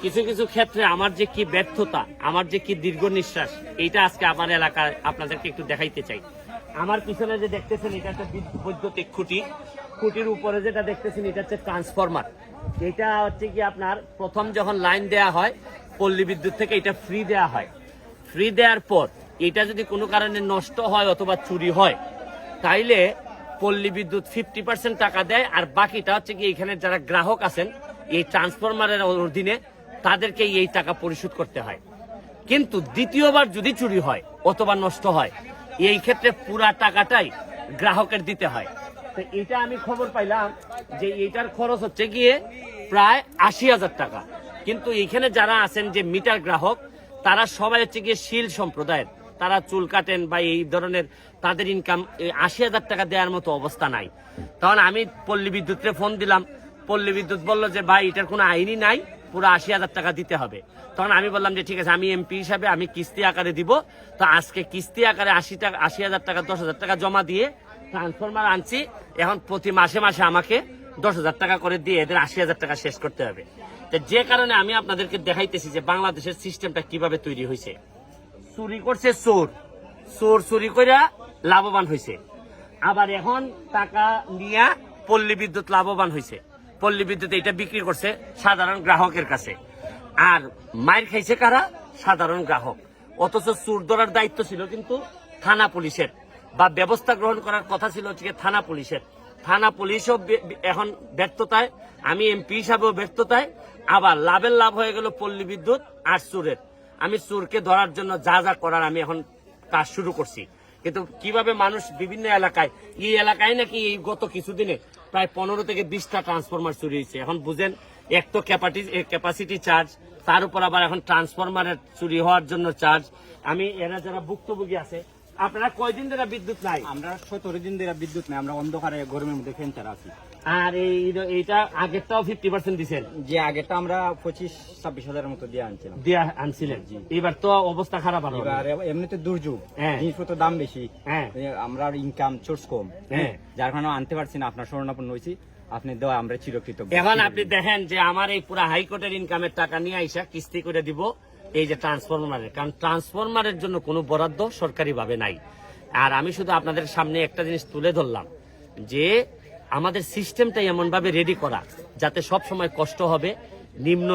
কিছু কিছু ক্ষেত্রে আমার যে কি ব্যর্থতা, আমার যে কি দীর্ঘ নিঃশ্বাস, এইটা আজকে আমার এলাকায় আপনাদেরকে একটু দেখাইতে চাই। আমার পিছনে যে দেখতেছেন এটা হচ্ছে বৈদ্যুতিক খুঁটি, খুঁটির উপরে যেটা দেখতেছেন এটা হচ্ছে ট্রান্সফরমার। এটা হচ্ছে কি আপনার প্রথম যখন লাইন দেয়া হয় পল্লী বিদ্যুৎ থেকে এটা ফ্রি দেয়া হয়। ফ্রি দেওয়ার পর এটা যদি কোনো কারণে নষ্ট হয় অথবা চুরি হয় তাইলে পল্লী বিদ্যুৎ 50% টাকা দেয়, আর বাকিটা হচ্ছে কি এখানে যারা গ্রাহক আছেন এই ট্রান্সফরমারের অধীনে তাদেরকে এই টাকা পরিশোধ করতে হয়। কিন্তু দ্বিতীয়বার যদি চুরি হয় অথবা নষ্ট হয় এই ক্ষেত্রে পুরা টাকাটাই গ্রাহকের দিতে হয়। তো এটা আমি খবর পাইলাম যে এইটার খরচ হচ্ছে গিয়ে প্রায় 80,000 টাকা। কিন্তু এখানে যারা আছেন যে মিটার গ্রাহক তারা সবাই হচ্ছে গিয়ে শীল সম্প্রদায়ের, তারা চুল কাটেন বা এই ধরনের, তাদের ইনকাম 80,000 টাকা দেওয়ার মতো অবস্থা নাই। তখন আমি পল্লী বিদ্যুৎকে ফোন দিলাম, পল্লী বিদ্যুৎ বললো যে ভাই এটার কোনো আইনই নাই, পুরো 80,000 টাকা দিতে হবে। তখন আমি বললাম যে ঠিক আছে, আমি এমপি হিসাবে আমি কিস্তি আকারে দিব। তো আজকে কিস্তি আকারে 80,000 টাকা 10,000 টাকা জমা দিয়ে ট্রান্সফরমার আনছি। এখন প্রতি মাসে মাসে আমাকে 10,000 টাকা করে দিয়ে এদের 80,000 টাকা শেষ করতে হবে। তো যে কারণে আমি আপনাদেরকে দেখাইতেছি যে বাংলাদেশের সিস্টেমটা কিভাবে তৈরি হয়েছে। চুরি করছে চোর, চোর চুরি করে লাভবান হয়েছে। আবার এখন টাকা নিয়ে পল্লী বিদ্যুৎ লাভবান হয়েছে। পল্লী বিদ্যুৎ এটা বিক্রি করছে সাধারণ গ্রাহকের কাছে, আর মাইর খাইছে কারা? সাধারণ গ্রাহক। অথচ চোর ধরার দায়িত্ব ছিল কিন্তু থানা পুলিশের, বা ব্যবস্থা গ্রহণ করার কথা ছিল হচ্ছে থানা পুলিশের। থানা পুলিশও এখন ব্যর্থতায়, আমি এমপি হিসাবেও ব্যর্থতায়। আবার লাভের লাভ হয়ে গেল পল্লী বিদ্যুৎ আর চোরের। আমি চোরকে ধরার জন্য যা যা করার আমি এখন কাজ শুরু করছি। কিন্তু কিভাবে মানুষ বিভিন্ন এলাকায়, এই এলাকায় নাকি এই গত কিছুদিনে প্রায় 15 থেকে 20টা ট্রান্সফরমার চুরি হয়েছে। এখন বুঝেন, এক তো ক্যাপাসিটি চার্জ, তার উপর আবার এখন ট্রান্সফরমারের চুরি হওয়ার জন্য চার্জ। আমি এরা যারা ভুক্তভোগী আছে, আপনারা কয়দিন ধরে বিদ্যুৎ নাই? আমরা 17 দিন ধরে বিদ্যুৎ নাই, আমরা অন্ধকারে গরমের মধ্যে ফ্যান ছাড়া আছি। আর এইটা আগেরটাও 50% দিচ্ছেন? যে আগেটা আমরা 25-26 হাজারের মতো দিয়ে আনছিলাম, দিয়ে আনছিলেন। এবার তো অবস্থা খারাপ হবে। এবার এমনিতে দুর্যোগ, হ্যাঁ, জিনিসপত্র দাম বেশি, হ্যাঁ, আমরা ইনকাম সোর্স কম, হ্যাঁ, যার কারণে আনতে পারছি না। আপনার শরণাপন্ন হয়েছি, আপনি দেওয়া আমরা চিরকৃতজ্ঞ। এখন আপনি দেখেন যে আমার এই পুরা হাইকোর্টের ইনকামের টাকা নিয়ে আইসা কিস্তি করে দিব এই যে ট্রান্সফরমারের, কারণ ট্রান্সফরমারের জন্য কোনো বরাদ্দ সরকারি ভাবে নাই। আর আমি শুধু আপনাদের সামনে একটা জিনিস তুলে ধরলাম যে আমাদের সিস্টেমটা এমন ভাবে রেডি করা যাতে সব সময় কষ্ট হবে, নিম্ন